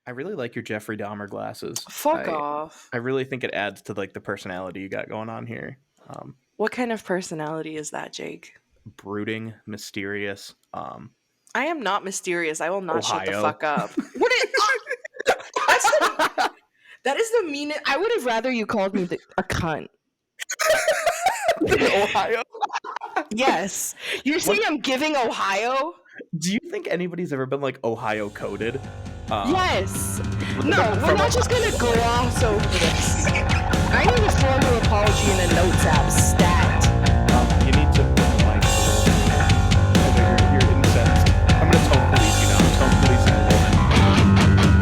I really like your Jeffrey Dahmer glasses. Fuck I off. I really think it adds to like the personality you got going on here. What kind of personality is that, Jake? Brooding, mysterious. I am not mysterious. I will not shut the Ohio. fuck up. What is that's the that is the meanest. I would have rather you called me a cunt. Ohio. Yes. You're saying What I'm giving Ohio? do you think anybody's ever been like Ohio coded? Yes. No, Like, we're from not just gonna gloss over this. I need a formal apology in a notes app stat. You need to put the mic a little bit. I know you're incensed. I'm gonna tone police you now. Tone police in a moment.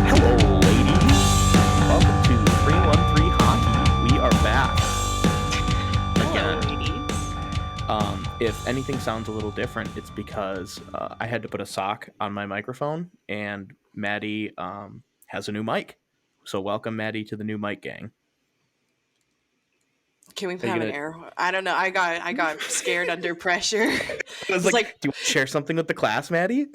Hello, ladies. Welcome to 313 Hockey. We are back Hello, again. ladies. If anything sounds a little different, it's because I had to put a sock on my microphone, and Maddie has a new mic. So welcome, Maddie, to the new mic gang. Can we Are you have an gonna? air? I don't know. I got scared under pressure. I was It's like, like do you want to share something with the class, Maddie?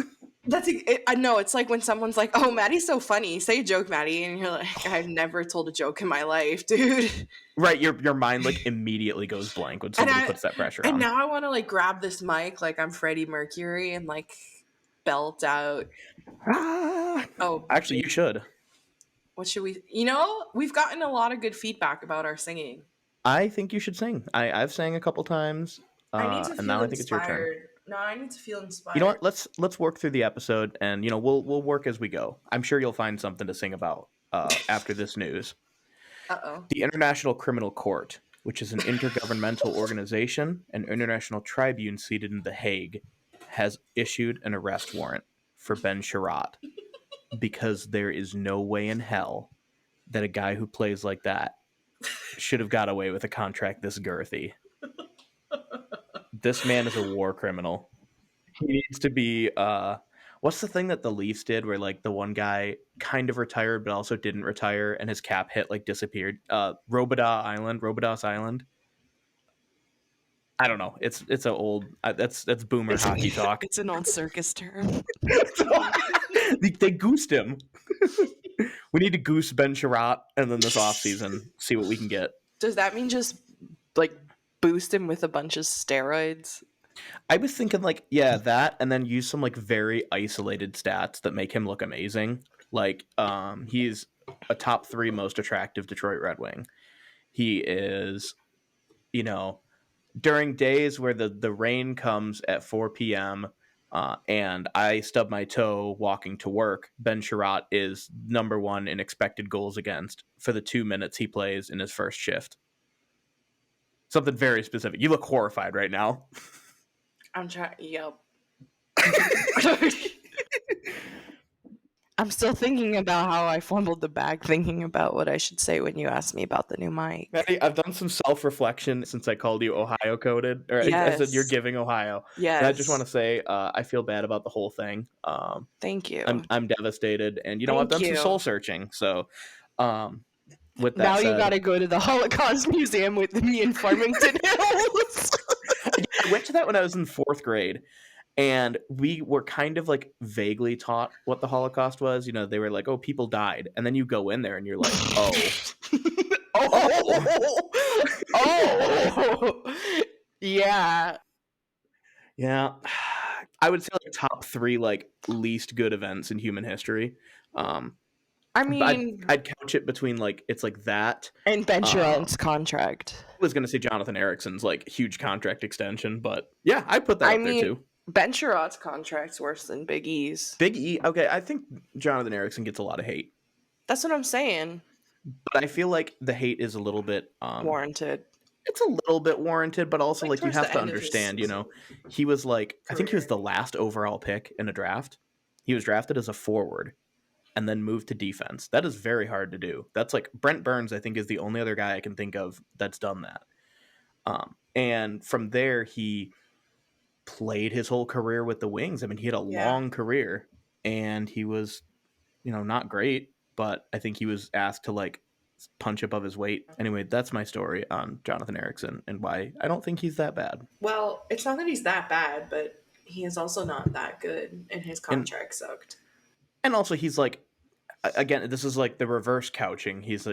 I know it's like when someone's like, "Oh, Maddie's so funny. Say a joke, Maddie," and you're like, "I've never told a joke in my life, dude." Right, your mind like immediately goes blank when And somebody puts that pressure and on. now I want to like grab this mic like I'm Freddie Mercury and like belt out. Oh, Actually, you should. what should we? We've gotten a lot of good feedback about our singing. I think you should sing. I've sang a couple times, I need to and feel now I think it's your turn. inspired. No, I need to feel You know inspired. what? Let's work through the episode, and we'll work as we go. I'm sure you'll find something to sing about after this news. Uh-oh. The International Criminal Court, which is an intergovernmental organization, an international tribune seated in The Hague, has issued an arrest warrant for Ben Sherratt because there is no way in hell that a guy who plays like that should have got away with a contract this girthy. This man is a war criminal. He needs to be what's the thing that the Leafs did where the one guy kind of retired but also didn't retire and his cap hit disappeared? Robidas Island. I don't know. It's a old that's boomer hockey talk. It's an old circus term. They goosed him. We need to goose Ben Sherratt and then this offseason see what we can get. Does that mean just like boost him with a bunch of steroids? I was thinking that and then use some very isolated stats that make him look amazing. He's a top 3 most attractive Detroit Red Wing. He is, during days where the rain comes at 4 p.m. And I stub my toe walking to work, Ben Sherratt is number 1 in expected goals against for the 2 minutes he plays in his first shift. Something very specific. You look horrified right now. I'm trying. Yep. I'm still thinking about how I fumbled the bag, thinking about what I should say when you asked me about the new mic. Maddie, I've done some self-reflection since I called you Ohio coded, or I said you're Yes. giving Ohio. Yes. And I just want to say I feel bad about the whole thing. Thank you. I'm devastated, and I've Thank done some you. soul searching. So, with that Now said, you got to go to the Holocaust Museum with me in Farmington Hills. I went to that when I was in 4th grade. And we were kind of vaguely taught what the Holocaust was. They were like, oh, people died. And then you go in there and you're like, oh. Oh. Yeah. Yeah. I would say top 3 least good events in human history. I mean, I'd couch it between it's that and Ben Sherratt's contract. I was going to say Jonathan Erickson's huge contract extension, but yeah, I put that up there too. Ben Sherratt's contract's worse than Big E's. Big E, okay, I think Jonathan Erickson gets a lot of hate. That's what I'm saying. But I feel like the hate is a little bit warranted. It's a little bit warranted, but also you have to understand, he was I think he was the last overall pick in a draft. He was drafted as a forward and then moved to defense. That is very hard to do. That's Brent Burns, I think, is the only other guy I can think of that's done that. And from there, he played his whole career with the Wings. I mean, he had a long career. and he was, not great, but I think he was asked to like punch above his weight. Anyway, that's my story on Jonathan Erickson and why I don't think he's that bad. Well, it's not that he's that bad, but he is also not that good, and his And contract sucked. and also he's like, again, this is like the reverse couching. He's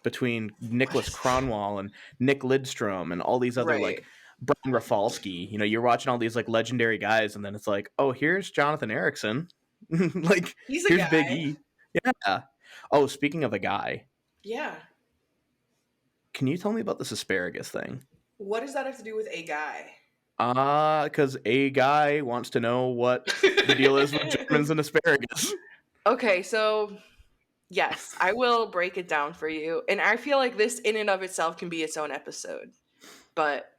between What Nicholas is that? Kronwall and Nick Lidstrom and all these other like Right. Brian Rafalski. You're watching all these like legendary guys, and then it's like, oh, here's Jonathan Erickson. Like, He's a here's Big guy. E. Yeah. Oh, speaking of a guy, Yeah. can you tell me about this asparagus thing? What does that have to do with a guy? Because a guy wants to know what the deal is with Germans and asparagus. Okay, so yes, I will break it down for you. And I feel like this in and of itself can be its own episode. But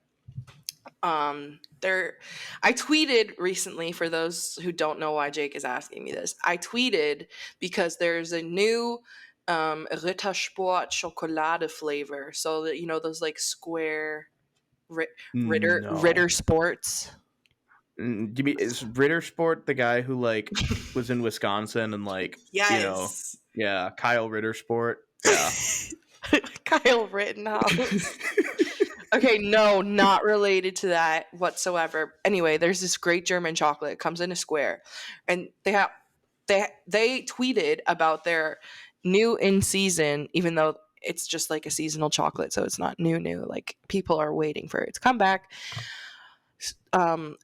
there I tweeted recently, for those who don't know why Jake is asking me this. I tweeted because there's a new Rittersport chocolate flavor. So that, those like square Ritter No. Sports. Do you mean, is Ritter Sport the guy who like was in Wisconsin and like, Yes. yeah, Kyle Ritter Sport? Yeah. Kyle Rittenhouse. Okay, no, not related to that whatsoever. Anyway, there's this great German chocolate. It comes in a square, and they tweeted about their new in season, even though it's just like a seasonal chocolate, so it's not new. Like, people are waiting for it to come back.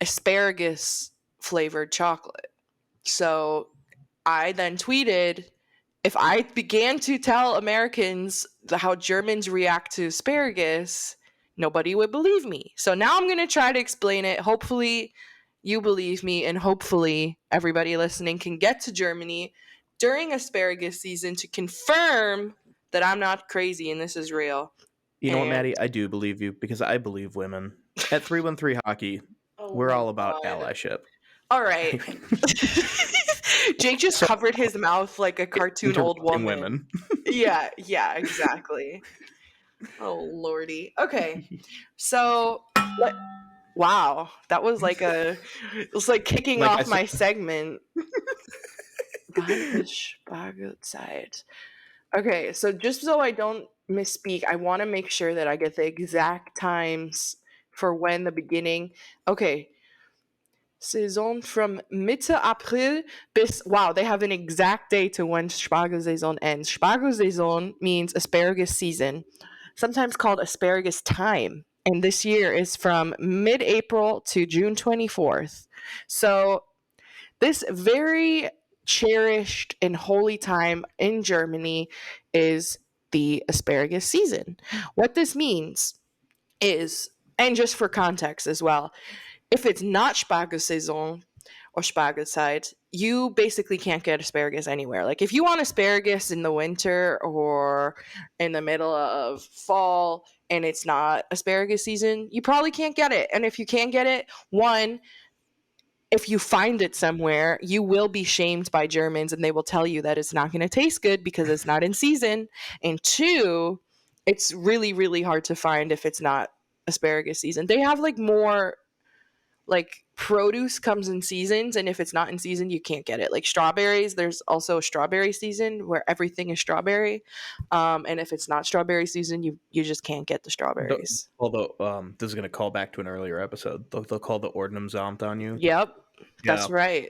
Asparagus flavored chocolate. So I then tweeted, if I began to tell Americans how Germans react to asparagus, nobody would believe me. So now I'm going to try to explain it. Hopefully, you believe me, and hopefully, everybody listening can get to Germany during asparagus season to confirm that I'm not crazy and this is real. You know what, And Maddie? I do believe you because I believe women. At 313 Hockey, oh we're my all about god. allyship. All right. Jake just So, covered his mouth like a cartoon old interrupting woman. women. Yeah, exactly. Oh lordy. Okay. So wow, that was like it was like kicking Like I off said, my segment. Side. Okay, so just so I don't misspeak, I want to make sure that I get the exact times for when the beginning. Okay, Saison from Mitte April bis, wow, they have an exact date to when Spargelsaison ends. Spargelsaison means asparagus season, sometimes called asparagus time. And this year is from mid April to June 24th. So, this very cherished and holy time in Germany is the asparagus season. What this means is, and just for context as well, if it's not Spargelsaison or Spargelzeit, you basically can't get asparagus anywhere. Like, if you want asparagus in the winter or in the middle of fall and it's not asparagus season, you probably can't get it. And if you can't get it, one, if you find it somewhere, you will be shamed by Germans and they will tell you that it's not going to taste good because it's not in season. And two, it's really, really hard to find if it's not asparagus season. They have like more like produce comes in seasons, and if it's not in season you can't get it. Like strawberries, there's also a strawberry season where everything is strawberry, and if it's not strawberry season, you just can't get the strawberries. although this is going to call back to an earlier episode. They'll call the Ordnungsamt on you. Yep, Yeah. that's right.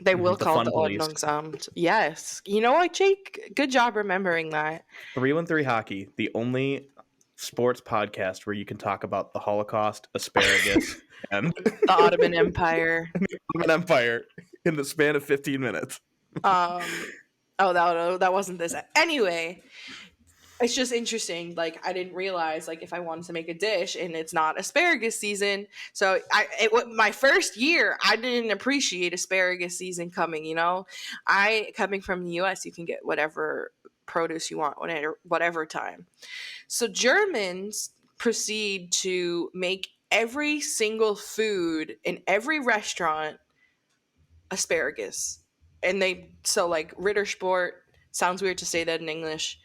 They will The call it fun the police. Ordnungsamt. Yes, you know what, Jake, good job remembering that. 313 Hockey, the only sports podcast where you can talk about the Holocaust, asparagus, and The Ottoman Empire. the Ottoman Empire in the span of 15 minutes. Oh, that wasn't this. Anyway, it's just interesting. Like, I didn't realize, like, if I wanted to make a dish and it's not asparagus season. So my first year, I didn't appreciate asparagus season coming. Coming from the U.S., you can get whatever produce you want, whatever time. So Germans proceed to make every single food in every restaurant asparagus. And like Rittersport, sounds weird to say that in English.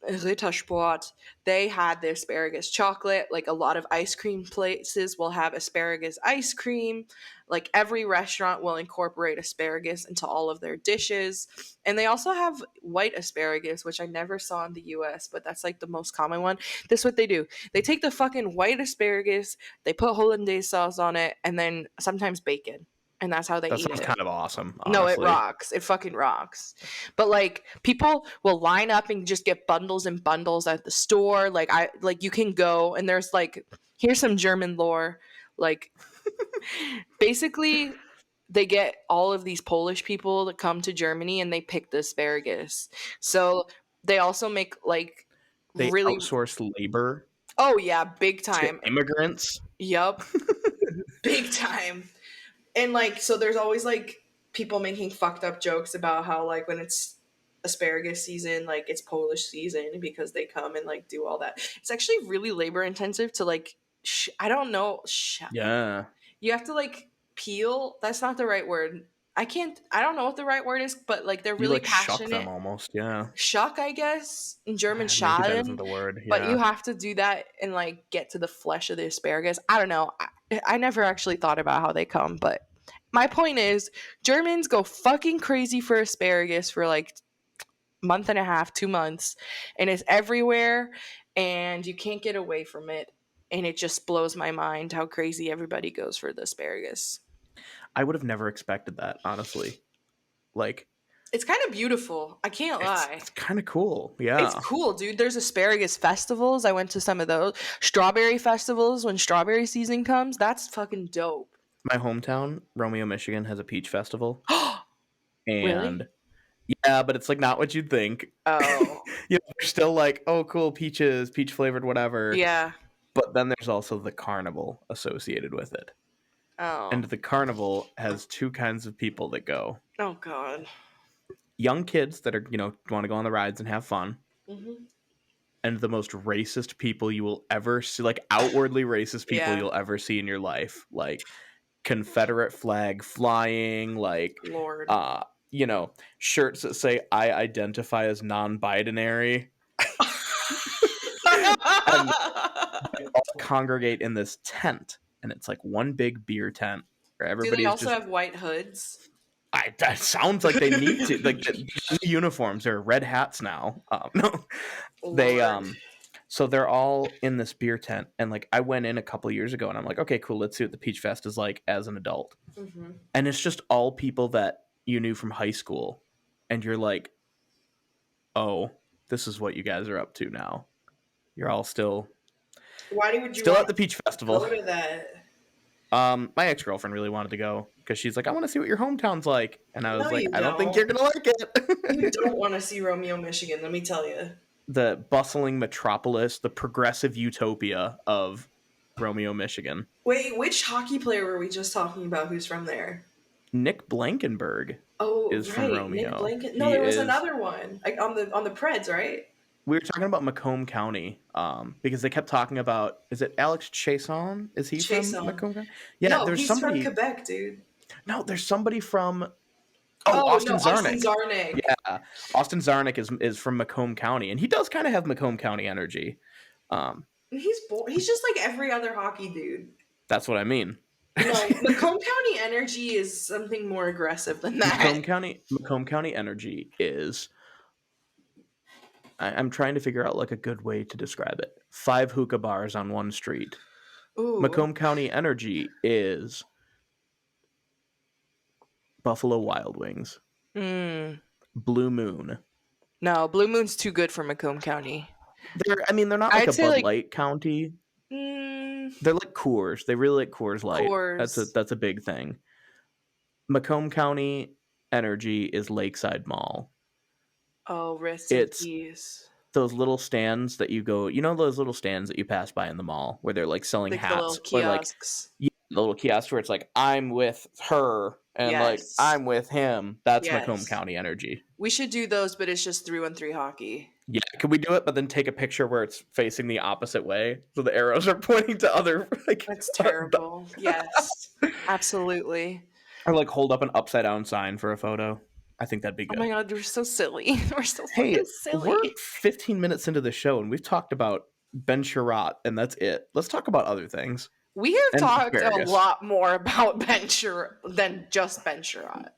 Rittersport, they had the asparagus chocolate. Like a lot of ice cream places will have asparagus ice cream. Like every restaurant will incorporate asparagus into all of their dishes. And they also have white asparagus, which I never saw in the US, but that's like the most common one. This is what they do. They take the fucking white asparagus, they put hollandaise sauce on it, and then sometimes bacon. And that's how they That eat sounds it. kind of awesome, No, it honestly. rocks. It fucking rocks. But like people will line up and just get bundles and bundles at the store. Like you can go and there's like here's some German lore. Like basically they get all of these Polish people to come to Germany and they pick the asparagus. So they also make like They really outsource labor oh yeah, big to time. immigrants. Yup. Big time. And like so there's always like people making fucked up jokes about how like when it's asparagus season like it's Polish season because they come and like do all that. It's actually really labor intensive to like I don't know Yeah. you have to like peel, that's not the right word. I don't know what the right word is, but like they're You really like shuck them passionate. almost, yeah. Shuck, I guess, in German Maybe that isn't Schaden, the word, but you yeah. have to do that and like get to the flesh of the asparagus. I don't know. I never actually thought about how they come, but my point is Germans go fucking crazy for asparagus for like month and a half, 2 months, and it's everywhere and you can't get away from it. And it just blows my mind how crazy everybody goes for the asparagus. I would have never expected that, honestly. Like, It's kind of beautiful. I can't lie. it's kind of cool, It's yeah. cool, dude. There's asparagus festivals. I went to some of those. Strawberry festivals when strawberry season comes. That's fucking dope. My hometown, Romeo, Michigan, has a peach festival, Really? and yeah, but it's like not what you'd think. Oh. They're still like, oh, cool, peaches, peach flavored, whatever. Yeah. But then there's also the carnival associated with it. And Oh. the carnival has two kinds of people that go. Oh god. Young kids that are, want to go on the rides and have fun. Hmm. And the most racist people you will ever see, like outwardly racist people Yeah. you'll ever see in your life. Like Confederate flag flying, like, Lord. uh, shirts that say, I identify as non binary. And they all congregate in this tent. And it's like one big beer tent where Do they everybody is also just have white hoods? that sounds like they need to like the uniforms are red hats now. No, they Lord. so they're all in this beer tent, and like I went in a couple years ago, and I'm like, okay, cool, let's see what the Peach Fest is like as an adult, Hmm. and it's just all people that you knew from high school, and you're like, oh, this is what you guys are up to now. You're all still Why would you still want at the Peach to Festival. go to that? My ex girlfriend really wanted to go because she's like, I want to see what your hometown's like, and I No, was like, you I don't think don't. you're gonna like You it. don't want to see Romeo, Michigan, let me tell you. The bustling metropolis, the progressive utopia of Romeo, Michigan. Wait, which hockey player were we just talking about who's from there? Nick Blankenberg Oh, is from right, Nick Romeo. Blanket. No, He there was is. another one like on the Preds, right? We were talking about Macomb County, because they kept talking about. Is it Alex Chason? Is he from Chason. Macomb County? Yeah, No, there's he's from somebody. Quebec, dude. No, there's somebody from. Oh, Oh no, Austin Austin Zarnik. Zarnik. Yeah, Austin Zarnik is from Macomb County, and he does kind of have Macomb County energy. Um, He's just like every other hockey dude. that's what I mean. No, Macomb County energy is something more aggressive than that. Macomb County energy is. I'm trying to figure out like a good way to describe it. 5 hookah bars on one street. Ooh. Macomb County energy is Buffalo Wild Wings, Mm. Blue Moon. No, Blue Moon's too good for Macomb County. They're not like I'd a say Bud like Light county. mm, They're like Coors. They really like Coors Light. Coors. That's a big thing. Macomb County energy is Lakeside Mall. Oh, rest in It's peace. those little stands that you go, those little stands that you pass by in the mall where they're like selling Like the little hats or like kiosks. the little kiosks where it's like I'm with her and like Yes. I'm with him. That's Macomb Yes. County energy. We should do those, but it's just 3-on-3 hockey. Yeah, could we do it? But then take a picture where it's facing the opposite way, so the arrows are pointing to other like, That's terrible. Yes. Absolutely. or like hold up an upside down sign for a photo. I think that'd be Oh my good. god, we're so silly. We're so Hey, fucking we're silly. 15 minutes into the show and we've talked about Ben Sherratt, and that's it. Let's talk about other things. We have And talked a asparagus. lot more about Ben Sherratt than just Ben Sherratt.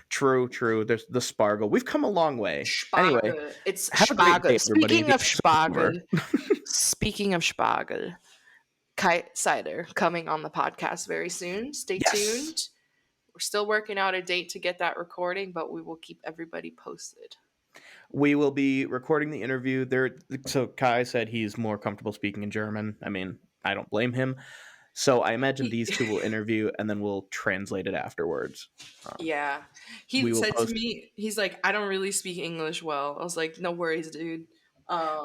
True, true. There's the Spargle. We've come a long way. Anyway, Spargel. It's have a great day, Spargel. everybody. Speaking The of episode's Spargel, over. speaking of Spargel, Kite Cider coming on the podcast very soon. Stay Yes. tuned. We're still working out a date to get that recording, but we will keep everybody posted. We will be recording the interview there. So Kai said he's more comfortable speaking in German. I mean, I don't blame him. So I imagine these two will interview and then we'll translate it afterwards. Yeah. He We will said to post. me, he's like, I don't really speak English well. I was like, no worries, dude.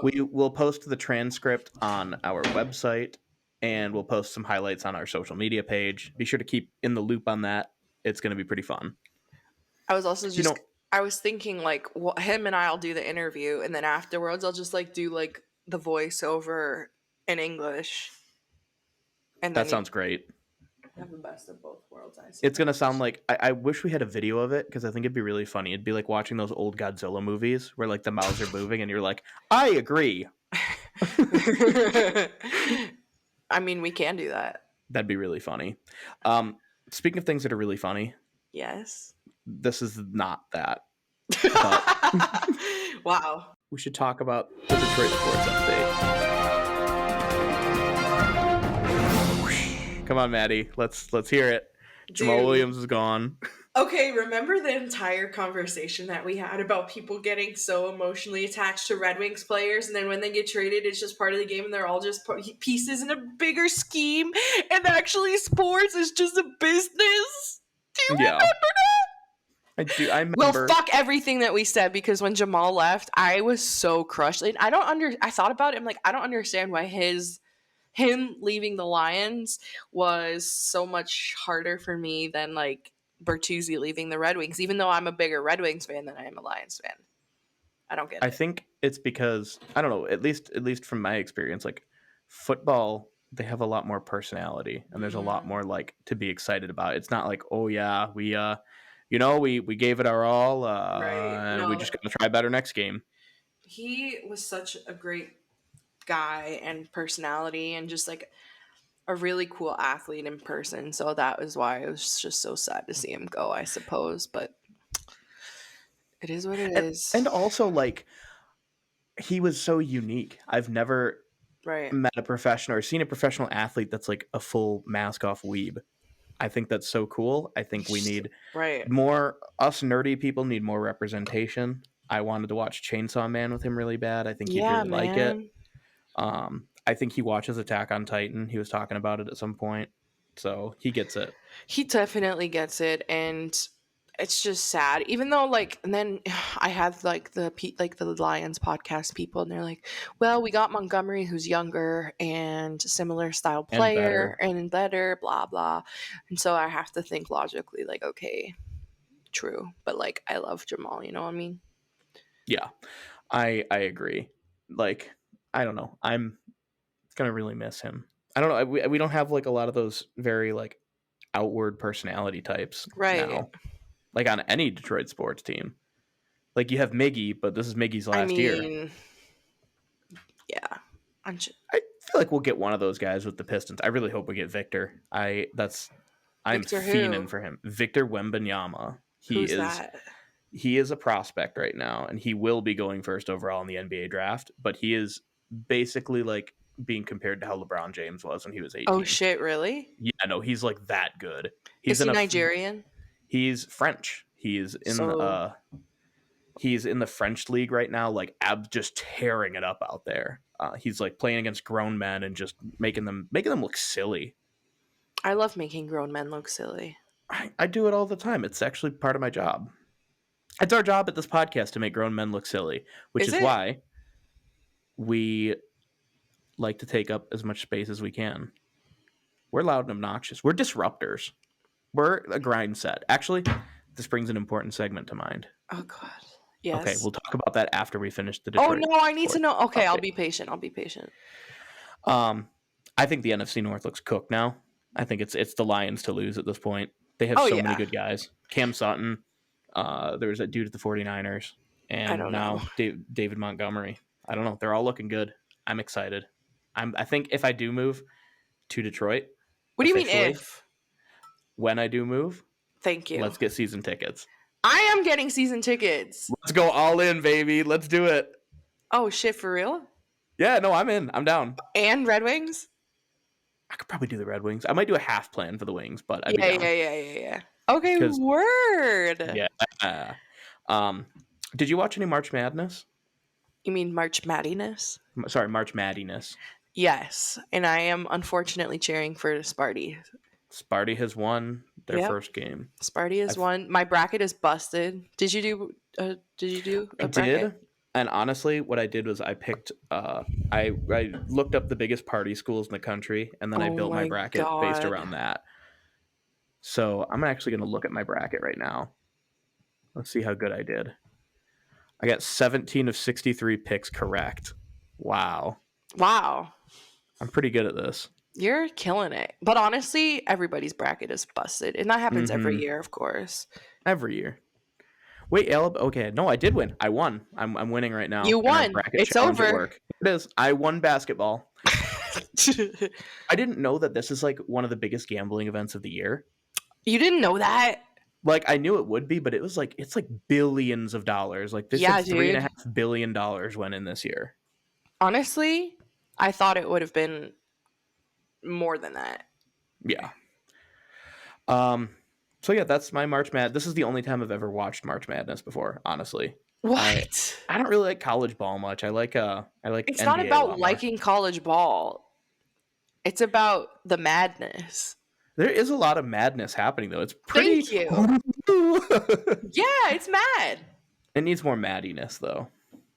We will post the transcript on our website, and we'll post some highlights on our social media page. Be sure to keep in the loop on that. It's going to be pretty fun. I was also You just, know, I was thinking like, him and I'll do the interview, and then afterwards I'll just like do like the voiceover in English, and that then you sounds great. have the best of both worlds. I It's going to suppose. sound like I wish we had a video of it because I think it'd be really funny. It'd be like watching those old Godzilla movies where like the mouths are moving and you're like, I agree. I mean, we can do that. That'd be really funny. Speaking of things that are really funny, Yes. this is not that, but Wow. we should talk about the Detroit sports update. Come on, Maddie. Let's hear it. Jamal Dude. Williams is gone. Okay, remember the entire conversation that we had about people getting so emotionally attached to Red Wings players, and then when they get traded, it's just part of the game, and they're all just pieces in a bigger scheme, and actually sports is just a business? Do you Yeah, remember that? I do. I Well, remember. fuck everything that we said, because when Jamal left, I was so crushed. And I thought about it, I'm like, I don't understand why him leaving the Lions was so much harder for me than like Bertuzzi leaving the Red Wings, even though I'm a bigger Red Wings fan than I am a Lions fan. I don't get I it. think it's because I don't know. At least from my experience, like football, they have a lot more personality, and there's a lot more like to be excited about. It's not like, oh yeah, we gave it our all, Right. and we No, just got to try better next game. he was such a great guy and personality and just like a really cool athlete in person. So that was why it was just so sad to see him go, I suppose. But it is what it And is. and also like he was so unique. I've never Right. met a professional or seen a professional athlete that's like a full mask off weeb. I think that's so cool. I think we need Right. more, us nerdy people need more representation. I wanted to watch Chainsaw Man with him really bad. I think he'd Yeah, really like it. man. I think he watches Attack on Titan. He was talking about it at some point. So he gets it. He definitely gets it, and it's just sad. Even though, like, and then I have like the Lions podcast people, and they're like, "Well, we got Montgomery, who's younger and similar style And player, better. and better, blah blah." And so I have to think logically, like, okay, true, but like, I love Jamal. You know what I mean? Yeah. I agree. Like, I don't know. I'm gonna really miss him. I don't know. We don't have like a lot of those very like outward personality types Right. now. Like on any Detroit sports team. Like you have Miggy, but this is Miggy's I last year. mean, yeah. I feel like we'll get one of those guys with the Pistons. I really hope we get Victor. I'm Victor fiending who? for him. Victor Wembanyama. Who's that? He is a prospect right now, and he will be going first overall in the NBA draft. But he is basically like being compared to how LeBron James was when he was Oh 18. shit! Really? Yeah, no, he's like that good. Is he Nigerian? He's French. So He's in the French league right now, like just tearing it up out there. He's like playing against grown men and just making them look silly. I love making grown men look silly. I do it all the time. It's actually part of my job. It's our job at this podcast to make grown men look silly, which Is is it? why we like to take up as much space as we can. We're loud and obnoxious. We're disruptors. We're a grind set. Actually, this brings an important segment to mind. Oh god. Okay, Yes. we'll talk about that after we finish the Oh Detroit no, I need to sports know. Okay, I'll update. be patient. I'll be patient. I think the NFC North looks cooked now. I think it's the Lions to lose at this point. They have Oh so many yeah. good guys. Cam Sutton, There's a dude at the 49ers, I and don't know. now David Montgomery. I don't know. They're all looking good. I'm excited. I think if I do move to Detroit What do you mean officially, if? when I do move, Thank you. let's get season tickets. I am getting season tickets. Let's go all in, baby. Let's do it. Oh shit, for real? Yeah, no, I'm in. I'm down. And Red Wings? I could probably do the Red Wings. I might do a half plan for the Wings, but I'd be Yeah, down. yeah, yeah, yeah, yeah. Okay, Because word. yeah. Um, did you watch any March Madness? You mean March Madness? Sorry, March Maddiness. Yes, and I am unfortunately cheering for Sparty. Sparty has won their Yep, first game. Sparty has won. My bracket is busted. Did you do? Did you do I a bracket? did, and honestly, what I did was I picked. I looked up the biggest party schools in the country, and then I Oh built my my bracket based god! around that. So I'm actually going to look at my bracket right now. Let's see how good I did. I got 17 of 63 picks correct. Wow, Wow, I'm pretty good at this. you're killing it. But honestly, everybody's bracket is busted, and that happens every Mm-hmm. year, of course. Every year. Wait, Alabama. Okay, no, I did win. I won. I'm winning right now You in our won. bracket It's challenge at over. work. It is. I won basketball. I didn't know that this is like one of the biggest gambling events of the year. You didn't know that? Like I knew it would be, but it was like it's like billions of dollars. Like they Yeah, said, three and a dude. half billion dollars went in this year. Honestly, I thought it would have been more than that. Yeah. Um. So yeah, that's my March Mad. This is the only time I've ever watched March Madness before. Honestly, I What? I don't really like college ball much. I like It's not NBA a about lot more. liking college ball. It's about the madness. There is a lot of madness happening though. It's Thank pretty. you. Yeah, it's mad. It needs more maddiness though.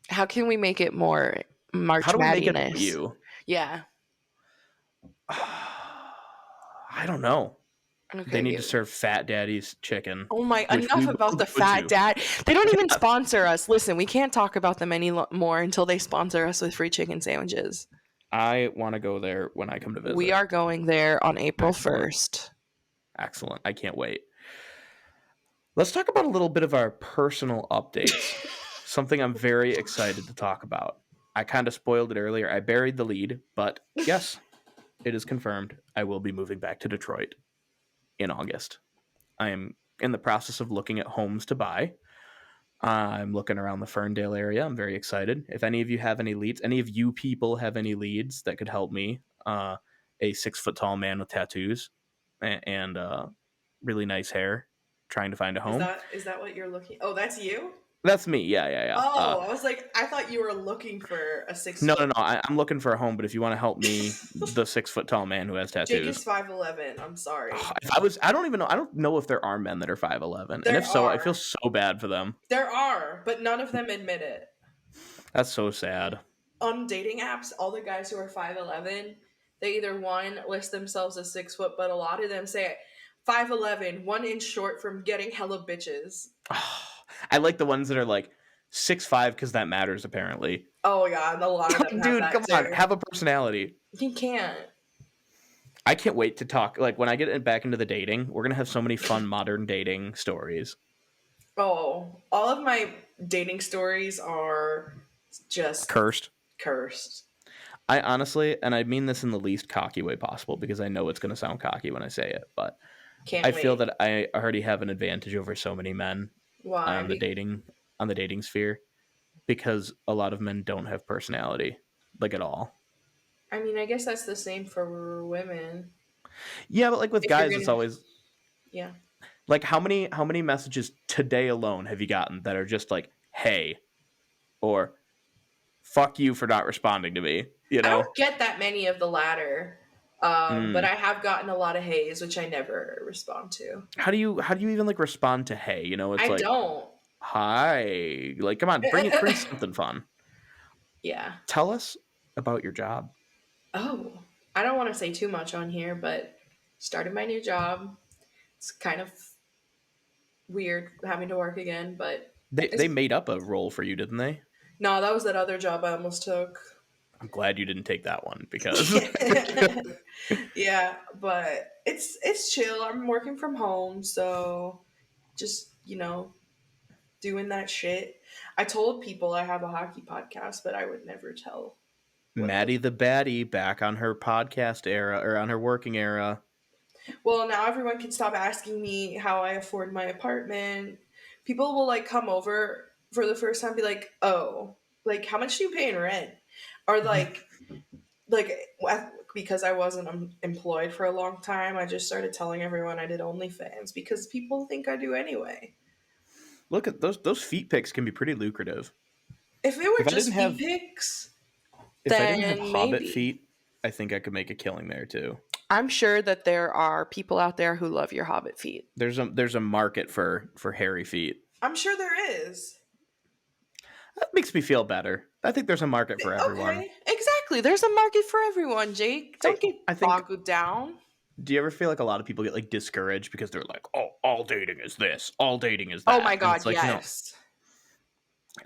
How can we make it more How March do we make it about Maddiness? you? Yeah. I don't know. They Okay. need to serve Fat Daddy's chicken, Oh my! which we Enough will about the go fat to. dad. They don't even sponsor us. Listen, we can't talk about them more until they sponsor us with free chicken sandwiches. I want to go there when I come to We visit. are going there on April Excellent. 1st. Excellent. I can't wait. Let's talk about a little bit of our personal updates. Something I'm very excited to talk about. I kind of spoiled it earlier. I buried the lead, but yes, it is confirmed. I will be moving back to Detroit in August. I am in the process of looking at homes to buy. I'm looking around the Ferndale area. I'm very excited. If any of you have any leads, any of you people have any leads that could help me, a 6 foot tall man with tattoos and really nice hair, trying to find a home. Is that what you're looking? Oh, that's you. That's me. Yeah, yeah, yeah. Oh, I was like, I thought you were looking for a 6 No, foot. no, no. I'm looking for a home, but if you want to help me, the 6 foot tall man who has Jake is tattoos. 5'11". I'm sorry. I don't even know. I don't know if there are men that are 5'11", and There if so, I are. feel so bad for them. There are, but none of them admit it. That's so sad. On dating apps, all the guys who are 5'11", they either one list themselves as 6 foot, but a lot of them say 5'11", 1 inch short from getting hella bitches. I like the ones that are like 6'5" because that matters apparently. Oh yeah, and a lot of them have Dude, that come too. on, have a personality. You can't. I can't wait to talk. Like when I get back into the dating, we're gonna have so many fun modern dating stories. Oh, all of my dating stories are just Cursed. cursed. I honestly, and I mean this in the least cocky way possible because I know it's gonna sound cocky when I say it, but Can't I wait. feel that I already have an advantage over so many men Why? on the dating sphere because a lot of men don't have personality, like at all. I mean, I guess that's the same for women. Yeah, but like with If you're guys, it's gonna, always yeah. like how many messages today alone have you gotten that are just like, "Hey," or "Fuck you for not responding to me," you I know? don't get that many of the latter, but I have gotten a lot of haze, which I never respond to. How do you even like respond to "Hey"? You know, it's I like, don't. "Hi," like, come on, bring something fun. Yeah. Tell us about your job. Oh, I don't want to say too much on here, but started my new job. It's kind of weird having to work again, but They made up a role for you, didn't they? no, that was that other job I almost took. I'm glad you didn't take that one because Yeah, but it's chill. I'm working from home, so just, doing that shit. I told people I have a hockey podcast, but I would never tell what it was. Maddie the Baddie back on her podcast era or on her working era. Well, now everyone can stop asking me how I afford my apartment. People will like come over for the first time and be like, "Oh, like how much do you pay in rent?" Or like because I wasn't employed for a long time, I just started telling everyone I did OnlyFans because people think I do anyway. Look at those feet pics can be pretty lucrative. If it were If I didn't just feet have pics, if I didn't have then hobbit maybe. feet, I think I could make a killing there too. I'm sure that there are people out there who love your hobbit feet. There's a market for hairy feet. I'm sure there is. That makes me feel better. I think there's a market for everyone. Okay, exactly. There's a market for everyone, Jake. Don't get I think. bogged down. Do you ever feel like a lot of people get like discouraged because they're like, "Oh, all dating is this, all dating is Oh that," my and it's god, like, no, yes.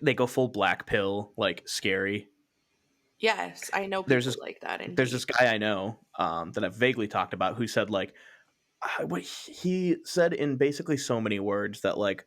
they go full black pill, like scary. Yes, I know There's people this like that there's this indeed. guy I know that I've vaguely talked about who said like, what he said in basically so many words that like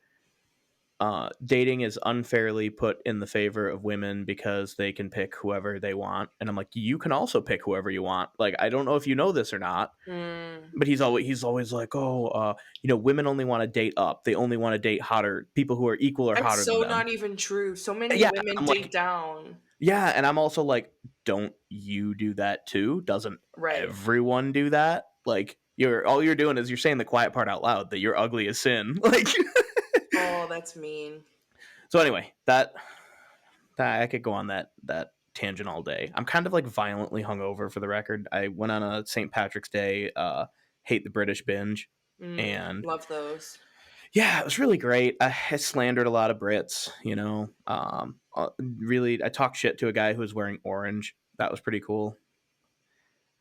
dating is unfairly put in the favor of women because they can pick whoever they want. And I'm like, you can also pick whoever you want. Like, I don't know if you know this or not, Mm, but he's always like, oh, women only want to date up. They only want to date hotter people who are equal or that's hotter than so them. not even true. So many Yeah, women I'm date like, down. yeah, and I'm also like, don't you do that too? Doesn't Right. everyone do that? Like, you're doing is you're saying the quiet part out loud that you're ugly as sin. Like, Oh, that's mean. so anyway, that I could go on that tangent all day. I'm kind of like violently hungover for the record. I went on a St. Patrick's Day hate the British binge, and Love those. yeah, it was really great. I slandered a lot of Brits, really, I talked shit to a guy who was wearing orange. That was pretty cool.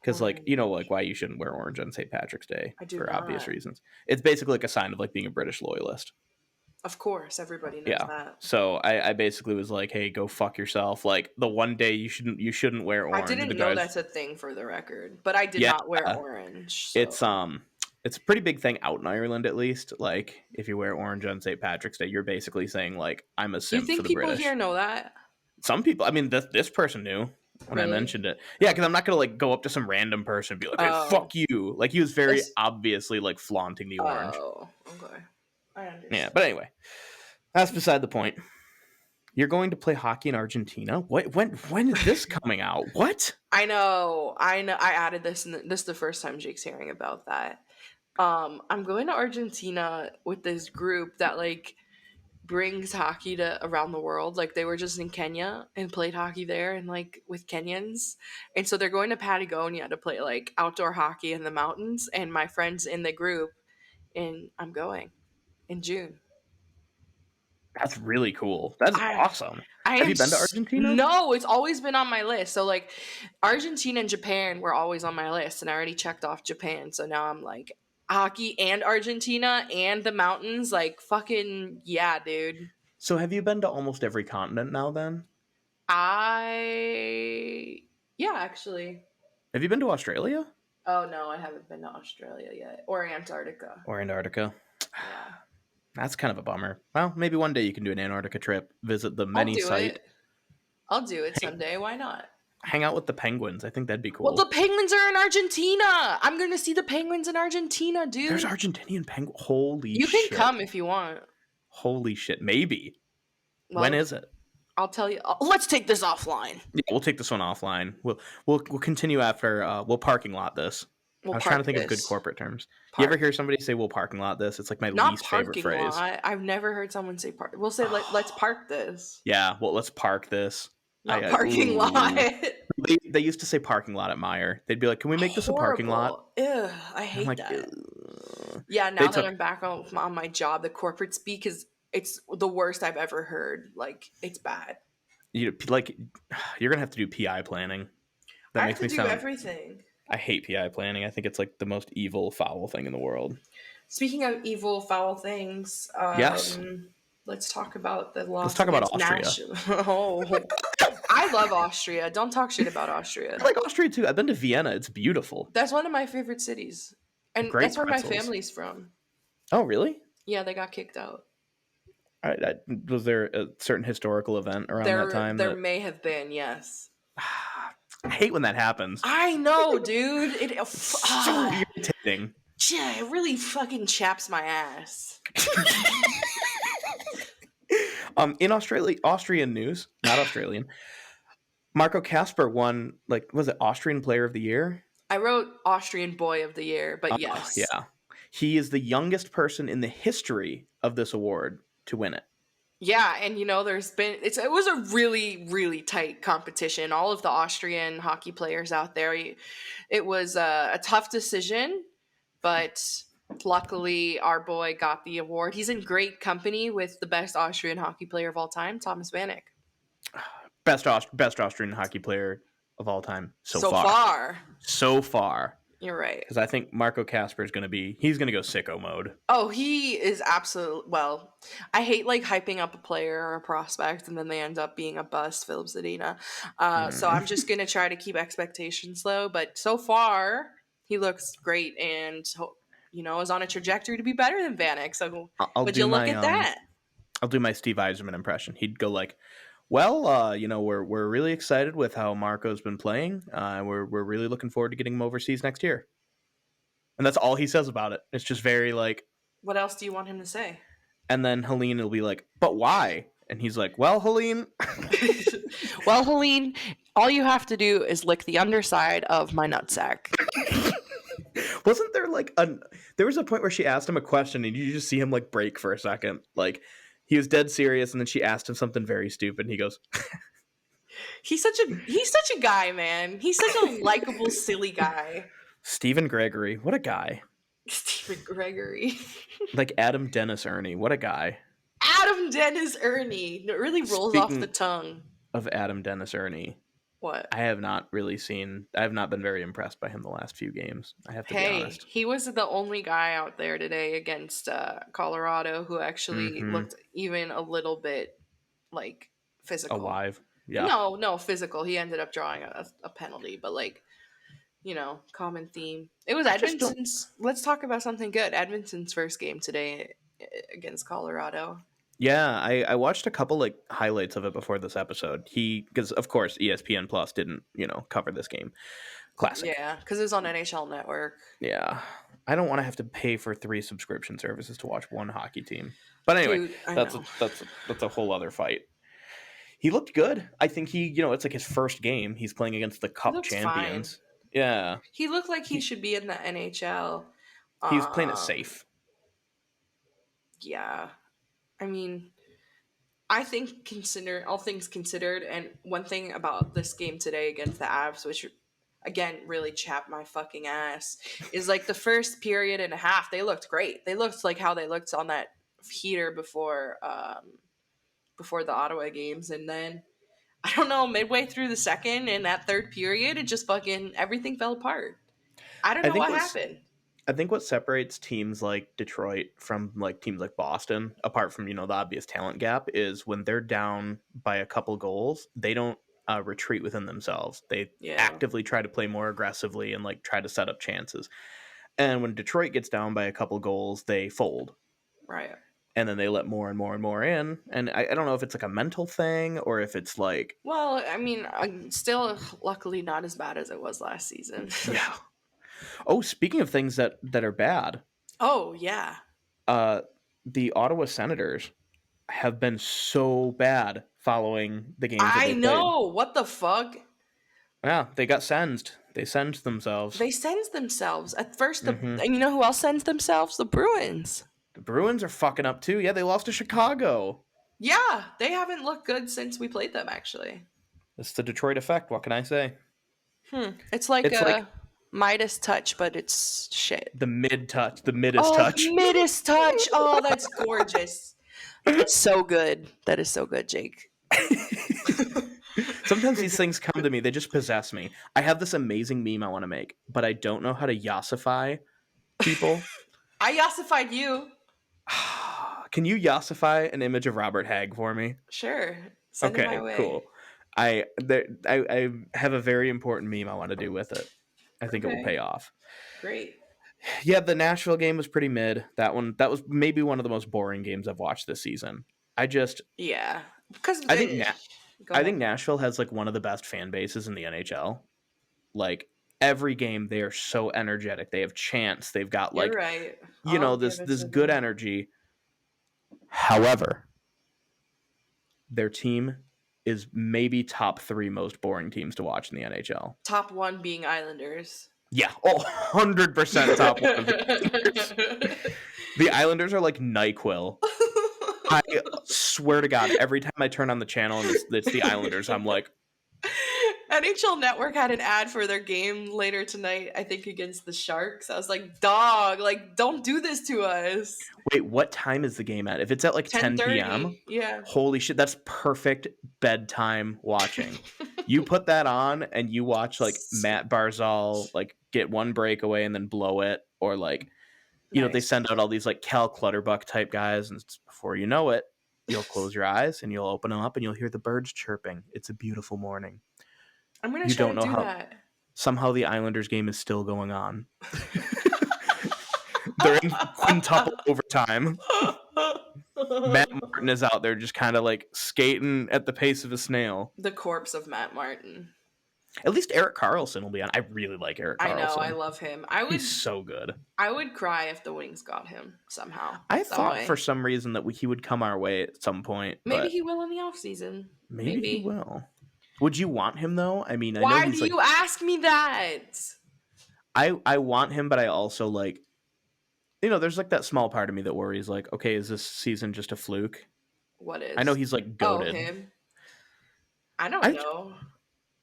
Because, like, like Orange. why you shouldn't wear orange on St. Patrick's Day I do for obvious not. reasons. It's basically like a sign of like being a British loyalist. Of course, everybody knows Yeah. that. So I basically was like, hey, go fuck yourself. Like the one day you shouldn't wear I orange. And the didn't know guys, that's a thing for the record, but I did yeah, not wear orange. it's So, it's a pretty big thing out in Ireland at least. Like if you wear orange on St. Patrick's Day, you're basically saying like I'm a you simp for think the people here British. know that? Some people, I mean, this person knew when I Really? mentioned it. Yeah, because I'm not gonna like go up to some random person and be like, hey, Oh, fuck you. Like he was very this. obviously like flaunting the orange. Oh, okay. I Yeah, understand. but anyway, that's beside the point. You're going to play hockey in Argentina? What? When is this coming out? What? I know. I know. I added this, and this is the first time Jake's hearing about that. I'm going to Argentina with this group that like brings hockey to around the world. Like they were just in Kenya and played hockey there and like with Kenyans. And so they're going to Patagonia to play like outdoor hockey in the mountains and my friends in the group and I'm going in June. That's really cool. That's I awesome. I Have am you been to Argentina? no, it's always been on my list. So like Argentina and Japan were always on my list and I already checked off Japan. So now I'm like hockey and Argentina and the mountains like fucking yeah, dude. So have you been to almost every continent now then? I yeah, actually. Have you been to Australia? Oh no, I haven't been to Australia yet or Antarctica. Or Antarctica? Yeah. That's kind of a bummer. Well, maybe one day you can do an Antarctica trip, visit the I'll many do site, it. I'll do it hang, someday. Why not? hang out with the penguins. I think that'd be Well, the cool. penguins are in Argentina. I'm going to see the penguins in Argentina, There's dude. Argentinian penguin. Holy You can shit. come if you want. Holy shit. Maybe. When Well, is it? I'll tell you. Let's take this offline. Yeah, we'll take this one offline. We'll continue after. We'll parking lot this. We'll I was trying to park think of good this. corporate terms. You ever Park. hear somebody say "we'll parking lot this"? It's like my Not least favorite parking phrase. lot. I've never heard someone say park. We'll say let's park this. Yeah, well, let's park this. Not parking lot. Ooh. They used to say parking lot at Meyer. They'd be like, "Can we make this a parking lot?" Horrible. Ugh, I And I'm hate like, that. ugh. Yeah, They now that took I'm back on my job, the corporate speak is it's the worst I've ever heard. Like it's bad. like you're gonna have to do PI planning. That I have makes to me do sound. everything. I hate PI planning. I think it's like the most evil, foul thing in the world. Speaking of evil, foul things, Yes, let's talk about the let's loss talk about against Austria. National. Oh, I love Austria. Don't talk shit about I Austria. like Austria too. I've been to Vienna. It's beautiful. That's one of my favorite cities, and Great that's where my pretzels. family's from. Oh, really? Yeah, they got kicked out. Was there a certain historical event around that time There that may have been, yes. I hate when that happens? I know, dude. It's so irritating. Yeah, it really fucking chaps my ass. In Austrian news, not Australian, Marco Kasper won, like, was it Austrian Player of the Year? I wrote Austrian Boy of the Year, but Oh, yes. yeah. He is the youngest person in the history of this award to win it. Yeah, and there's been it was a really really tight competition. All of the Austrian hockey players out there, it was a tough decision, but luckily our boy got the award. He's in great company with the best Austrian hockey player of all time, Thomas Vanek. Best Austrian hockey player of all time so So far. far, So far. you're right. Because I think Marco Kasper is he's going to go sicko mode. Oh, he is absolute. Well, I hate like hyping up a player or a prospect and then they end up being a bust, Philip Zadina. So I'm just gonna try to keep expectations low. But so far, he looks great and is on a trajectory to be better than Vanek. So would you look at that? I'll do my Steve Yzerman impression. He'd go like, "Well, we're really excited with how Marco's been playing. We're really looking forward to getting him overseas next year." And that's all he says about it. It's just very like. What else do you want him to say? And then Helene will be like, "But why?" And he's like, "Well, Helene." Well, Helene, all you have to do is lick the underside of my nutsack. Wasn't there there was a point where she asked him a question and you just see him like break for a second. Like he was dead serious and then she asked him something very stupid and he goes, he's such a guy, man. He's such a likable, silly guy. Stephen Gregory, what a guy. Stephen Gregory. Like Adam Dennis Ernie, what a guy. Adam Dennis Ernie. It really rolls off the tongue. Of Adam Dennis Ernie. What? I have not been very impressed by him the last few games. I have to be honest. He was the only guy out there today against Colorado who actually looked even a little bit like physical. Alive. Yeah. No, physical. He ended up drawing a penalty, but common theme. It was Edmonton's. Let's talk about something good. Edmonton's first game today against Colorado. Yeah, I watched a couple like highlights of it before this episode. Because of course ESPN Plus didn't cover this game. Classic. Yeah, because it was on NHL Network. Yeah, I don't want to have to pay for 3 subscription services to watch one hockey team. But anyway, Dude, that's a whole other fight. He looked good. I think it's like his first game. He's playing against the Cup champions. Fine. Yeah, he looked like he should be in the NHL. He was playing it safe. Yeah. I mean, I think all things considered, and one thing about this game today against the Avs, which again really chapped my fucking ass, is like the first period and a half, they looked great. They looked like how they looked on that heater before the Ottawa games, and then I don't know, midway through the second and that third period, it just fucking everything fell apart. I don't know what happened. I think what separates teams like Detroit from like teams like Boston, apart from the obvious talent gap, is when they're down by a couple goals, they don't retreat within themselves. They actively try to play more aggressively and like try to set up chances. And when Detroit gets down by a couple goals, they fold. Right. And then they let more and more and more in. And I don't know if it's like a mental thing or if it's like. Well, I mean, still luckily not as bad as it was last season. Yeah. Oh, speaking of things that are bad. Oh, yeah. The Ottawa Senators have been so bad following the games that they played. I know. What the fuck? Yeah, they got sensed. They sensed themselves. They sensed themselves. At first, and you know who else sensed themselves? The Bruins. The Bruins are fucking up too. Yeah, they lost to Chicago. Yeah, they haven't looked good since we played them, actually. It's the Detroit effect. What can I say? It's like Midas touch, but it's shit. The mid touch. The Midas touch. Midas touch. Oh, that's gorgeous. That's so good. That is so good, Jake. Sometimes these things come to me. They just possess me. I have this amazing meme I want to make, but I don't know how to yassify people. I yassified you. Can you yassify an image of Robert Hagg for me? Sure. Send it my way. Cool. I have a very important meme I want to do with it. I think it will pay off. Great. Yeah, the Nashville game was pretty mid. That was maybe one of the most boring games I've watched this season. Yeah, because I think go I ahead. think Nashville has like one of the best fan bases in the NHL. Like every game, they are so energetic. They have chants. They've got You're like right. I'll give it this to good them. energy. However, their team is maybe top 3 most boring teams to watch in the NHL. Top one being Islanders. Yeah, 100% top one of the Islanders. The Islanders are like NyQuil. I swear to God, every time I turn on the channel and it's the Islanders, I'm like, NHL Network had an ad for their game later tonight, I think against the Sharks. I was like, dog, like, don't do this to us. wait, what time is the game at? If it's at like 10 p.m., 10:30. Yeah. holy shit, that's perfect bedtime watching. You put that on and you watch like Matt Barzal like get one breakaway and then blow it, or like they Nice. send out all these like Cal Clutterbuck type guys, and before you know it, you'll close your eyes and you'll open them up and you'll hear the birds chirping. It's a beautiful morning. I'm going to You try don't to know do how that. somehow the Islanders game is still going on. They're in quintuple overtime. Matt Martin is out there just kind of like skating at the pace of a snail. The corpse of Matt Martin. At least Erik Karlsson will be on. I really like Erik Karlsson. I know, I love him. He's so good. I would cry if the Wings got him somehow. I thought for some reason that he would come our way at some point. Maybe he will in the offseason. Maybe he will. Would you want him though? I mean, why I know he's do you ask me that? I want him, but I also like, there's like that small part of me that worries, like, okay, is this season just a fluke? What is? I know he's like goated. Oh, him. I don't know.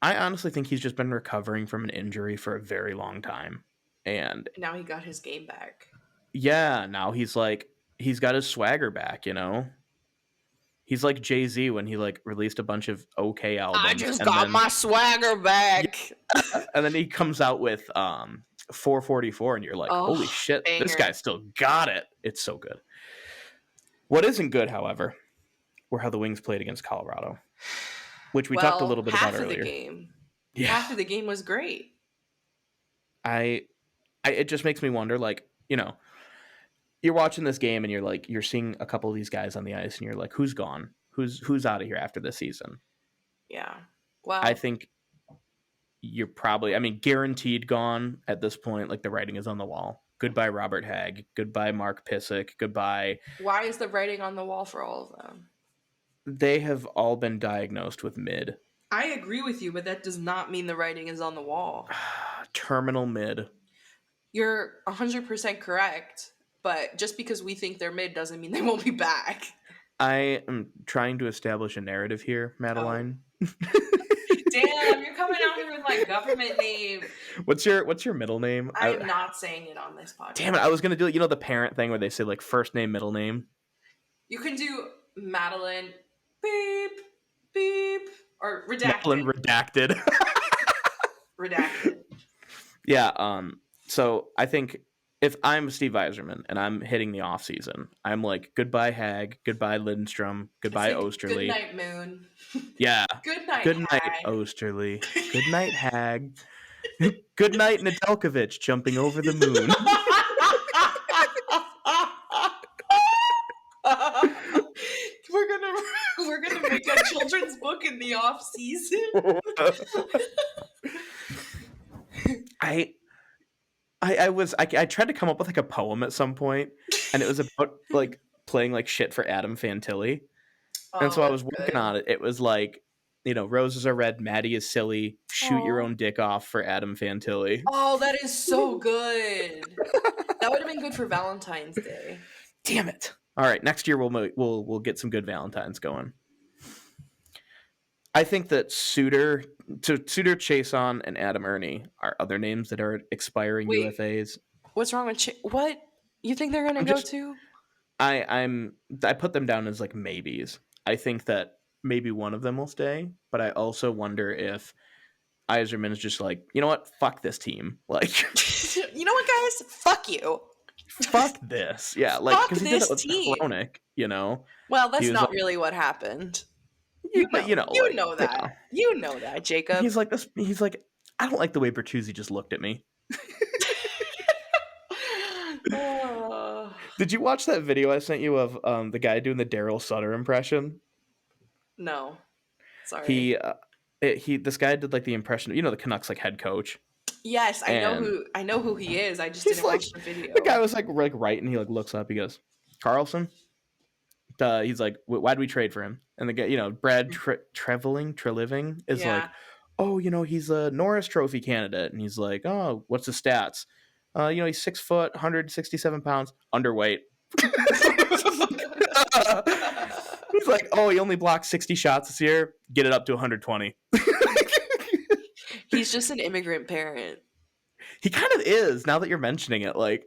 I honestly think he's just been recovering from an injury for a very long time, and now he got his game back. Yeah, now he's got his swagger back. He's like Jay-Z when he like released a bunch of okay albums. I just got my swagger back. Yeah, and then he comes out with 444 and you're like, holy shit, banger. This guy still got it. It's so good. What isn't good, however, were how the Wings played against Colorado, which we talked a little bit about earlier. Half of the game. Yeah. Half of the game was great. It just makes me wonder, like, you're watching this game and you're seeing a couple of these guys on the ice and you're like, who's gone? Who's out of here after this season? Yeah. Well, I think you're probably, guaranteed gone at this point. Like, the writing is on the wall. Goodbye, Robert Hagg. Goodbye, Mark Pysyk. Goodbye. Why is the writing on the wall for all of them? They have all been diagnosed with mid. I agree with you, but that does not mean the writing is on the wall. Terminal mid. You're 100% correct, but just because we think they're mid doesn't mean they won't be back. I am trying to establish a narrative here, Madeline. Oh. Damn, you're coming out here with my government name. What's your middle name? I am not saying it on this podcast. Damn it, I was going to do, the parent thing where they say, like, first name, middle name. You can do Madeline, beep, beep, or redacted. Madeline redacted. Redacted. Yeah, so I think if I'm Steve Yzerman and I'm hitting the off season, I'm like, goodbye Hag, goodbye Lindstrom, goodbye Osterley. Good night, Moon. Yeah. Good night, Good night, Hag. Osterley. Good night, Hag. Good night, Nedeljkovic jumping over the moon. We're gonna make a children's book in the off season. I tried to come up with like a poem at some point, and it was about like playing like shit for Adam Fantilli. And so I was working on it. It was like, roses are red, Maddie is silly, shoot your own dick off for Adam Fantilli. Oh, that is so good. That would have been good for Valentine's Day. Damn it. All right, next year we'll get some good Valentines going. I think that Suter, Chason, and Adam Ernie are other names that are expiring UFAs. What's wrong with what? You think they're gonna go to? I put them down as like maybes. I think that maybe one of them will stay, but I also wonder if Yzerman is just like, you know what? Fuck this team. Like, you know what, guys? Fuck you. Fuck this. Yeah, like because he did it with Chronic, Well, that's not really what happened. You know that, Jacob. He's like this. He's like, I don't like the way Bertuzzi just looked at me. Did you watch that video I sent you of the guy doing the Daryl Sutter impression? No, sorry. He this guy did like the impression of, the Canucks like head coach, Yes, and I know who he is. I just he's didn't like watch the the guy video. was like right, and he like looks up, he goes, Carlson. He's like, why'd we trade for him? And the guy, Brad Treliving is like, Yeah. oh, he's a Norris Trophy candidate, and he's like, oh, what's his stats? He's 6 foot, 167 pounds, underweight. He's like, oh, he only blocked 60 shots this year. Get it up to 120. He's just an immigrant parent. He kind of is. Now that you're mentioning it, like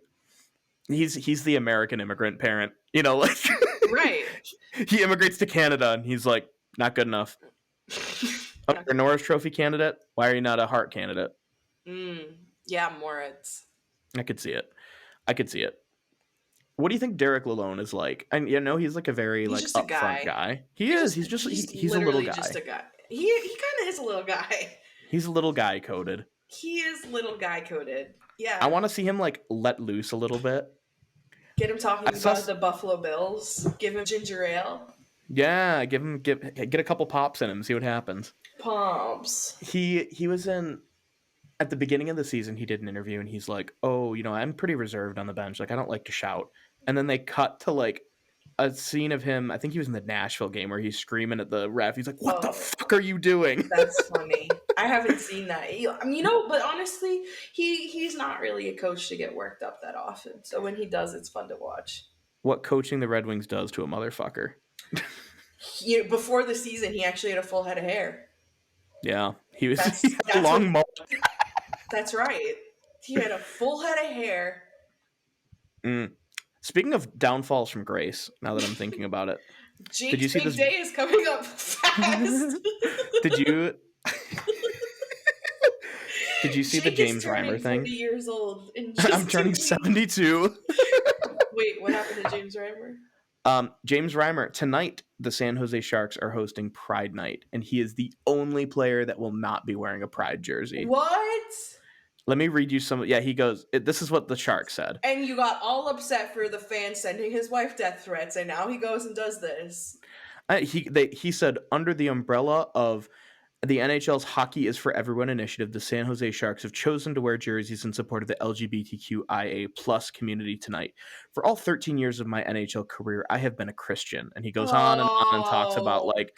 he's the American immigrant parent. Like Right. he immigrates to Canada, and he's like, not good enough. Oh, you're a Norris Trophy candidate. Why are you not a Hart candidate? Yeah, Moritz. I could see it. I could see it. What do you think Derek Lalone is like? And he's like a very He's like just a upfront guy. guy. He is. He's just he's a little literally guy. just a guy. He kind of is a little guy. He's a little guy coded. He is little guy coded. Yeah. I want to see him like let loose a little bit. Get him talking about the Buffalo Bills. Give him ginger ale. Yeah, get a couple pops in him, see what happens. Pops. He was in at the beginning of the season. He did an interview, and he's like, "Oh, I'm pretty reserved on the bench. Like I don't like to shout." And then they cut to like a scene of him. I think he was in the Nashville game where he's screaming at the ref. He's like, "What the fuck are you doing?" That's funny. I haven't seen that. I mean, but honestly, he's not really a coach to get worked up that often. So when he does, it's fun to watch. What coaching the Red Wings does to a motherfucker. Before the season, he actually had a full head of hair. Yeah, he had a long mullet. That's right. He had a full head of hair. Speaking of downfalls from grace, now that I'm thinking about it, did you see this day is coming up fast? Did you? Did you see the James Reimer thing? 40 years old. I'm turning 72. Wait, what happened to James Reimer? James Reimer, tonight the San Jose Sharks are hosting Pride Night, and he is the only player that will not be wearing a Pride jersey. What? Let me read you some. Yeah, he goes, this is what the Shark said. And you got all upset for the fan sending his wife death threats, and now he goes and does this. He said, under the umbrella of the NHL's Hockey is for Everyone initiative, the San Jose Sharks have chosen to wear jerseys in support of the LGBTQIA plus community tonight. For all 13 years of my NHL career, I have been a Christian. And he goes on and talks about like,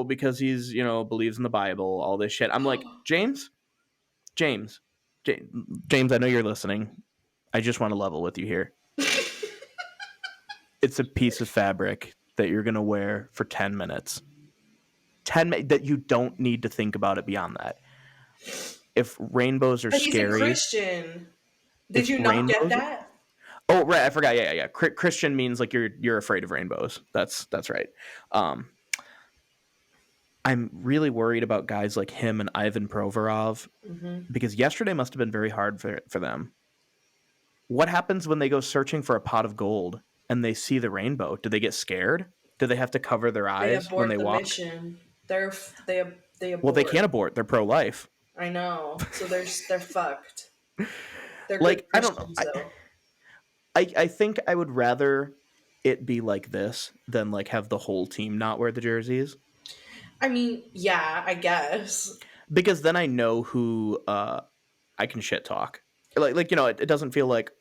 because he's, believes in the Bible, all this shit. I'm like, James, I know you're listening. I just want to level with you here. It's a piece of fabric that you're going to wear for 10 minutes. That you don't need to think about it beyond that. If rainbows are scary, he's a Christian. Did you not get that? Oh, right, I forgot. Yeah. Christian means like you're afraid of rainbows. That's right. I'm really worried about guys like him and Ivan Provorov because yesterday must have been very hard for them. What happens when they go searching for a pot of gold and they see the rainbow? Do they get scared? Do they have to cover their eyes when they walk? Mission. They abort. Well, they can't abort. They're pro-life. I know. So they're fucked. They're like I don't know. I think I would rather it be like this than like have the whole team not wear the jerseys. I mean, yeah, I guess. Because then I know who I can shit talk. Like it doesn't feel like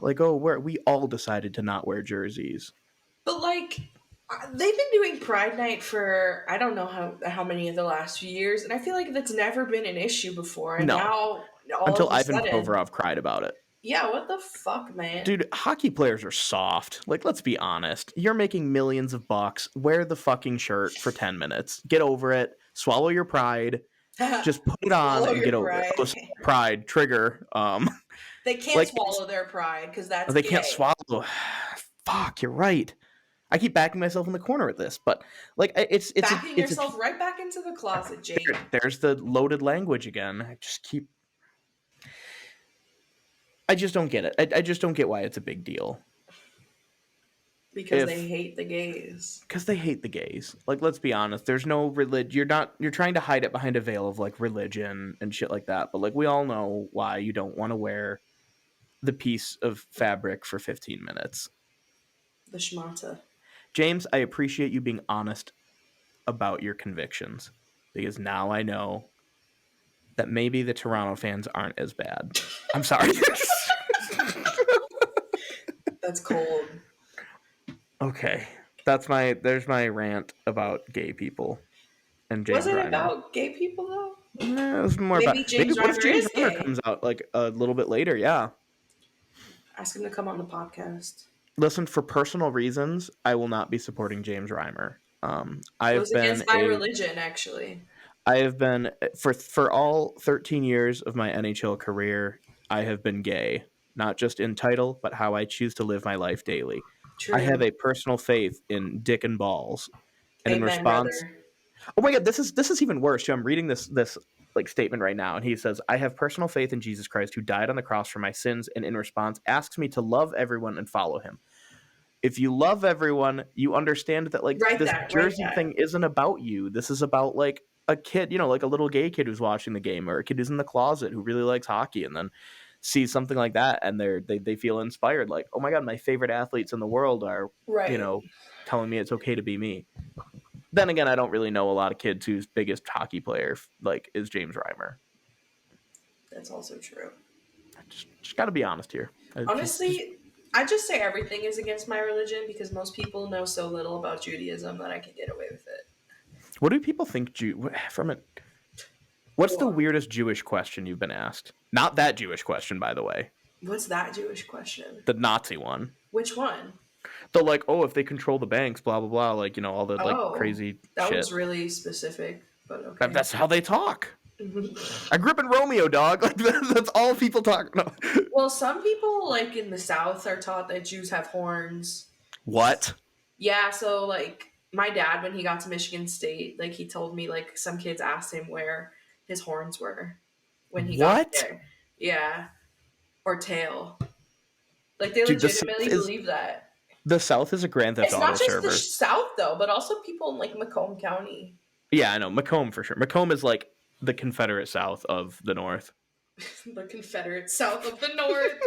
we all decided to not wear jerseys. But like they've been doing Pride Night for I don't know how many of the last few years, and I feel like that's never been an issue before. And now until Ivan Provorov cried about it. Yeah, what the fuck, man? Dude, hockey players are soft. Like, let's be honest. You're making millions of bucks. Wear the fucking shirt for 10 minutes. Get over it. Swallow your pride. Just put it on and get over it. Pride, trigger. They can't swallow their pride because that's they can't swallow. Fuck, you're right. I keep backing myself in the corner with this, but like it's backing yourself right back into the closet, Jake. There's the loaded language again. I just don't get it. I just don't get why it's a big deal. Because they hate the gays. Because they hate the gays. Like, let's be honest. There's no religion. You're trying to hide it behind a veil of like religion and shit like that. But like, we all know why you don't want to wear the piece of fabric for 15 minutes. The schmata. James, I appreciate you being honest about your convictions, because now I know that maybe the Toronto fans aren't as bad. I'm sorry. That's cold. Okay. There's my rant about gay people and Was James it Reimer. about gay people though? It was more Maybe about James what if Reimer James is Reimer gay. comes out like a little bit later? Yeah. Ask him to come on the podcast. Listen, for personal reasons, I will not be supporting James Reimer. It was against my religion, actually. I have been for all 13 years of my NHL career, I have been gay, not just in title, but how I choose to live my life daily. I have True. a personal faith in dick and balls, and in Amen, response, brother. oh my god, this is even worse. I'm reading this like statement right now, and he says, "I have personal faith in Jesus Christ, who died on the cross for my sins, and in response asks me to love everyone and follow him." If you love everyone, you understand that like Write this that. Write jersey that. thing isn't about you. This is about like a kid, like a little gay kid who's watching the game, or a kid who's in the closet who really likes hockey and then sees something like that, and they feel inspired, like, oh my god, my favorite athletes in the world are, Right. telling me it's okay to be me. Then again, I don't really know a lot of kids whose biggest hockey player like is James Reimer. That's also true. Just got to be honest here. Honestly, I just say everything is against my religion because most people know so little about Judaism that I can get away with it. What do people think from it? What's Go the on. weirdest Jewish question you've been asked? Not that Jewish question, by the way. What's that Jewish question? The Nazi one. Which one? The like, oh, if they control the banks, blah blah blah, like, all the like Oh, crazy that shit. was really specific, but okay. That's how they talk. I grew up in Romeo, dog. Like that's all people talk. No. Well, some people like in the South are taught that Jews have horns. What? Yeah, so like my dad, when he got to Michigan State, like he told me like some kids asked him where his horns were when he got What? there. Yeah, or tail. Like they Dude, legitimately believe that. the South is a Grand Theft It's Auto not just the server. South though, but also people in like Macomb County. Yeah, I know. Macomb for sure. Macomb is like the Confederate South of the North. The Confederate South of the North.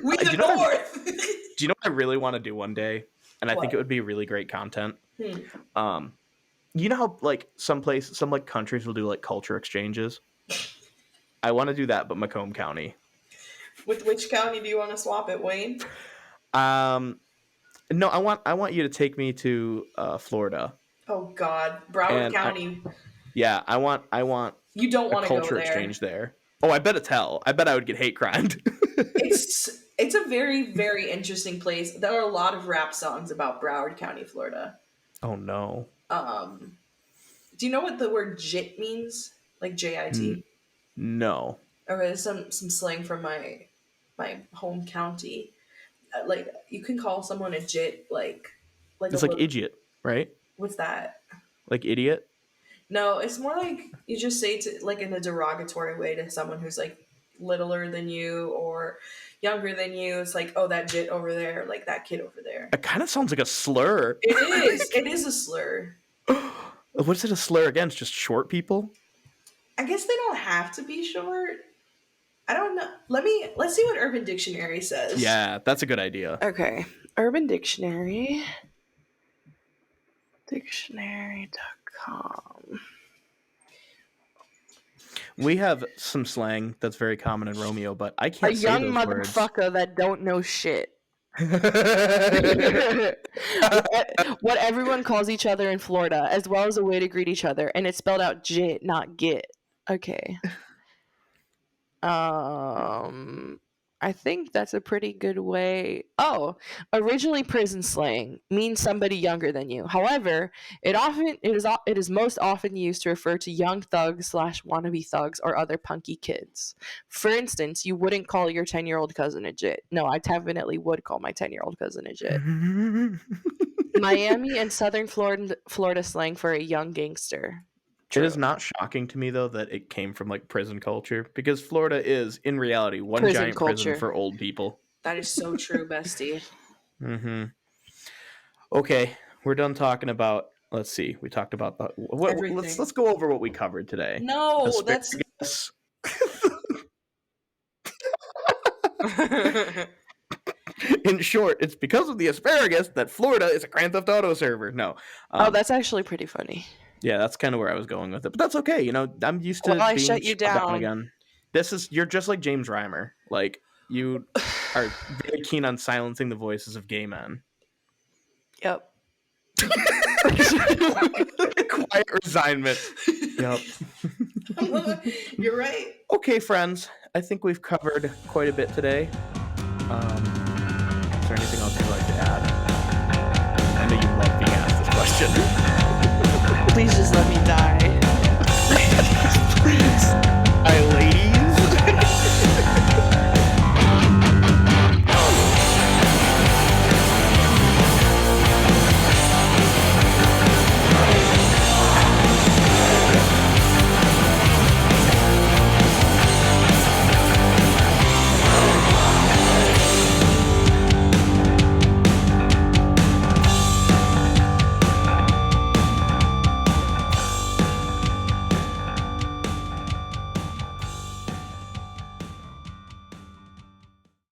We Do the you know North. Do you know what I really want to do one day? And I think it would be really great content. You know how like some like countries will do like culture exchanges? I want to do that, but Macomb County. With which county do you want to swap it, Wayne? No, I want you to take me to Florida. Oh God, Broward And County. I want You don't a want to go culture there. exchange there. Oh, I bet it's hell. I bet I would get hate crimed. It's a very, very interesting place. There are a lot of rap songs about Broward County, Florida. Oh no. Do you know what the word JIT means? Like JIT? No. Okay, some slang from my home county. Like you can call someone a JIT like a It's like little, idiot, right? what's that? Like idiot? No, it's more like you just say to like in a derogatory way to someone who's like littler than you or younger than you. It's like, oh, that jit over there, like that kid over there. It kind of sounds like a slur. It is. It is a slur. What's it a slur against? Just short people? I guess they don't have to be short. I don't know. Let's see what Urban Dictionary says. Yeah, that's a good idea. Okay. Urban Dictionary. Dictionary.com. We have some slang that's very common in Romeo, but I can't say young those motherfucker that don't know shit. What everyone calls each other in Florida, as well as a way to greet each other, and it's spelled out jit, not git. Okay. I think that's a pretty good way. Oh, originally prison slang means somebody younger than you. However, it is most often used to refer to young thugs / wannabe thugs or other punky kids. For instance, you wouldn't call your 10-year-old cousin a jit. No, I definitely would call my 10-year-old cousin a jit. Miami and Southern Florida slang for a young gangster. True. It is not shocking to me, though, that it came from like prison culture, because Florida is, in reality, one giant prison for old people. That is so true, bestie. Okay, we're done talking about. Let's see. We talked about let's go over what we covered today. No, Asparagus. In short, it's because of the asparagus that Florida is a Grand Theft Auto server. No. Oh, that's actually pretty funny. Yeah, that's kind of where I was going with it. But that's okay. You know, I'm used to Well, I being shut you shut down down. again. You're just like James Reimer. Like, you are very keen on silencing the voices of gay men. Yep. Quiet resignment. Yep. You're right. Okay, friends. I think we've covered quite a bit today. Is there anything else you'd like to add? I know you love being asked this question. Please just let me die.